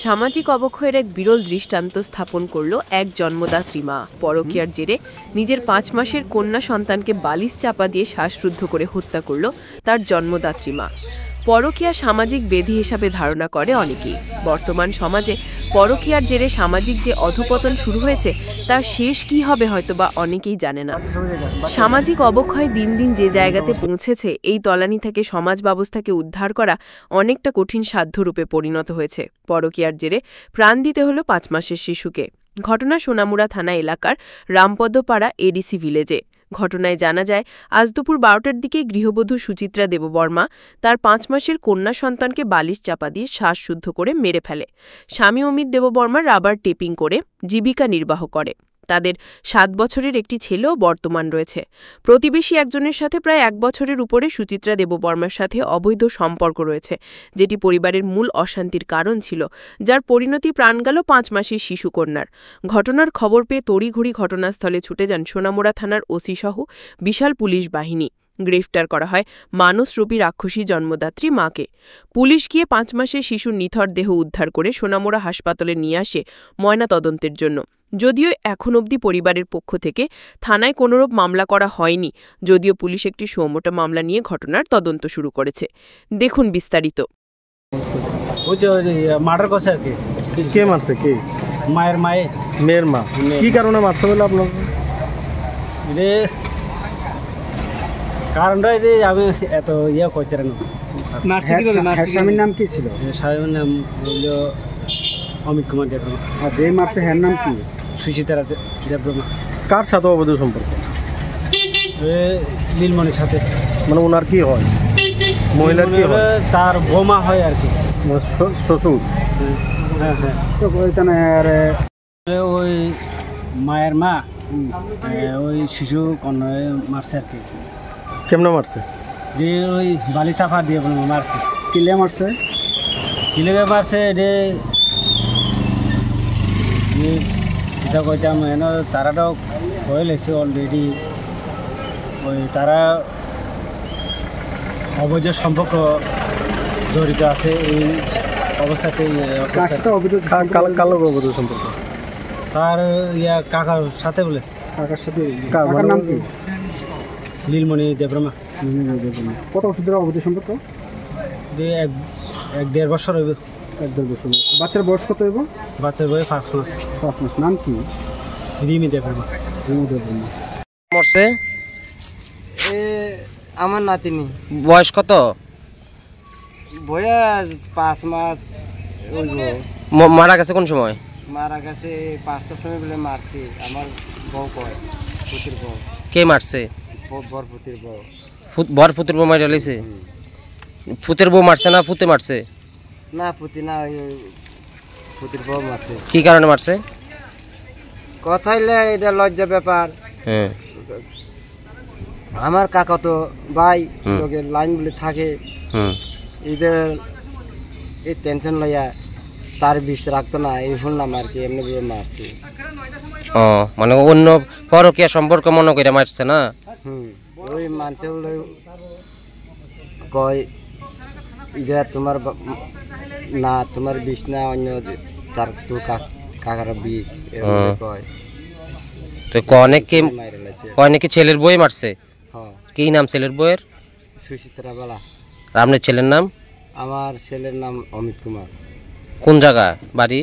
সামাজিক অবক্ষয়ের এক বিরল দৃষ্টান্ত স্থাপন করল এক জন্মদাত্রী মা। পরকীয়ার জেরে নিজের ৫ মাসের কন্যা সন্তানকে বালিশ চাপা দিয়ে শ্বাসরুদ্ধ করে হত্যা করল তার জন্মদাত্রী মা। পরকীয়া সামাজিক বেধি হিসাবে ধারণা করে অনেকেই। বর্তমান সমাজে পরকীয়ার জেরে সামাজিক যে অধঃপতন শুরু হয়েছে তার শেষ কি হবে হয়তোবা অনেকেই জানে না। সামাজিক অবক্ষয় দিন দিন যে জায়গাতে পৌঁছেছে, এই তলানি থেকে সমাজ ব্যবস্থাকে উদ্ধার করা অনেকটা কঠিন সাধ্যরূপে পরিণত হয়েছে। পরকীয়ার জেরে প্রাণ দিতে হলো ৫ মাসের শিশুকে। ঘটনা সোনামুড়া থানা এলাকার রামপদপাড়া এডিসি ভিলেজে। ঘটনায় জানা যায়, আজ দুপুর ১২টার দিকে গৃহবধূ সুচিত্রা দেববর্মা তার ৫ মাসের কন্যা সন্তানকে বালিশ চাপা দিয়ে শ্বাসরুদ্ধ করে মেরে ফেলে। স্বামী অমিত দেববর্মা রাবার টেপিং করে জীবিকা নির্বাহ করে। তাদের ৭ বছরের একটি ছেলেও বর্তমান রয়েছে। প্রতিবেশী একজনের সাথে প্রায় ১ বছরের উপরে সুচিত্রা দেববর্মার সাথে অবৈধ সম্পর্ক রয়েছে, যেটি পরিবারের মূল অশান্তির কারণ ছিল, যার পরিণতি প্রাণ গেল ৫ মাসের শিশু কন্যার। ঘটনার খবর পেয়ে তড়িঘড়ি ঘটনাস্থলে ছুটে যান সোনামুড়া থানার ওসি সহ বিশাল পুলিশ বাহিনী। গ্রেফতার করা হয় মানসরূপী রাক্ষসী জন্মদাত্রী মাকে। পুলিশ গিয়ে ৫ মাসের শিশুর নিথর দেহ উদ্ধার করে সোনামুড়া হাসপাতালে নিয়ে আসে ময়নাতদন্তের জন্য। যদিও এখন অবধি পরিবারের পক্ষ থেকে থানায় কোনোরূপ মামলা করা হয়নি, যদিও পুলিশ একটি সুমোটো মামলা নিয়ে ঘটনার তদন্ত শুরু করেছে। দেখুন বিস্তারিত। মার্ডার করছে আর কি। কে মারছে? কে? মেয়ের মা। কি কারণে মারছে বলে আপনার? কারণটা আমি এত ইয়ে করতে না। স্বামীর নাম কি ছিল? স্বামীর নাম হইল অমিত কুমার দেববর্মা। আর যে মারছে হ্যার নাম কি? সুচিত্রা দেববর্মা। কার সাথে অবৈধ সম্পর্ক? নীলমণির সাথে। মানে ওনার কি হয়? মহিলার কি হয়? তার বোমা হয় আর কি। শ্বশুর? হ্যাঁ হ্যাঁ। তো ওই মায়ের মা ওই শিশু কন্যায় মারছে আর কি। কেমনে মারছে? ওই বালি চাপা দিয়ে মারছে। কিলে মারছে? কিলেকে মারছে এটা কইতাম এনে তারাটাও হয়ে লেছে অলরেডি। ওই তারা অবৈধ সম্পর্ক জড়িত আছে এই অবস্থাতে। অবৈধ সম্পর্ক তার কাকার সাথে বলে। কাকার সাথে? কাকার নাম কি? নীলমণি দেববর্মা। কত বছর ধরে অবৈধ সম্পর্ক? ১-১.৫ বছর হইব। ১-১.৫ বছর। বাচ্চার বয়স কত হইব? বাচ্চার বয়স ৫ মাস। ৫ মাস। নাম কি? রিমি দেববর্মা। মরছে আমার নাতিনি। বয়স কত? বয়স ৫ মাস। মারা গেছে কোন সময়? মারা গেছে ৫টার সময় বলে মারছে। আমার বউ কয়, পুতির বউ। কে মারছে? বরপুতির বউ। বরপুতির বউ মারা গেছে? ফুতের বউ মারছে না ফুতে মারছে? না পুতি না, ওই পুতির বউ মারছে। কি কারণে মারছে? কথা হইলে এটা লজ্জা ব্যাপার। হ্যাঁ। আমার কাকা তো ভাই লোকের লাইন বলে থাকে, এদের এই টেনশন লইয়া তার বিষ রাখতো না, এই শুনলাম আর কি, এমনি মারছে। ও মানে অন্য পরকীয়া সম্পর্ক মনে করে মারছে না? ওই মানছে বলে কয় এটা তোমার না, তোমার বিষ না, অন্য তার তো কাকার বিষ কয়। তো অনেকে ছেলের বই মারছে? কি নাম ছেলের বইয়ের? সুচিত্রা বেলা। আপনার ছেলের নাম? আমার ছেলের নাম অমিত কুমার। কোন জায়গা বাড়ি?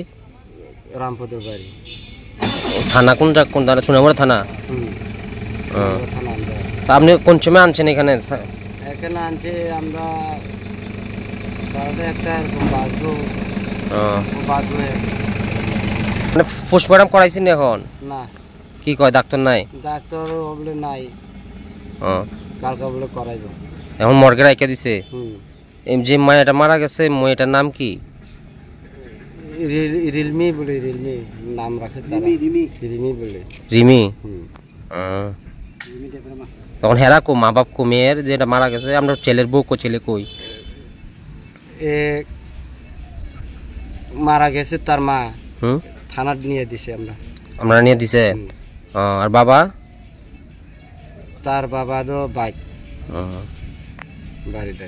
রামপদর বাড়ি। থানা কোন জায়গা? কোন থানা? সোনামুড়া থানা। আপনি কোন সময় আনছেন এখানে? এখানে আনছে আমরা একটা এরকম বাঁচবো। মানে পোস্টমর্টম করাইছেন এখন? না। কি কয় ডাক্তার নাই? ডাক্তার বলে নাই, কালকে বলে করাইব। এখন মর্গে রাইখা দিছে? যে মায়াটা মারা গেছে মেয়েটার নাম কি? রিলমি বলে, রিলমি নাম রাখছে তারা। রিমি বলে। রিমি? তখন হেরা কো মা বাপ কো মেয়ের যেটা মারা গেছে? আমরা ছেলের বউ কো, ছেলে কই? মারা গেছে তার মা থানার নিয়ে দিছে। আমরা নিয়ে দিছে। আর বাবা? তার বাবা তো বাইক বাড়িতে।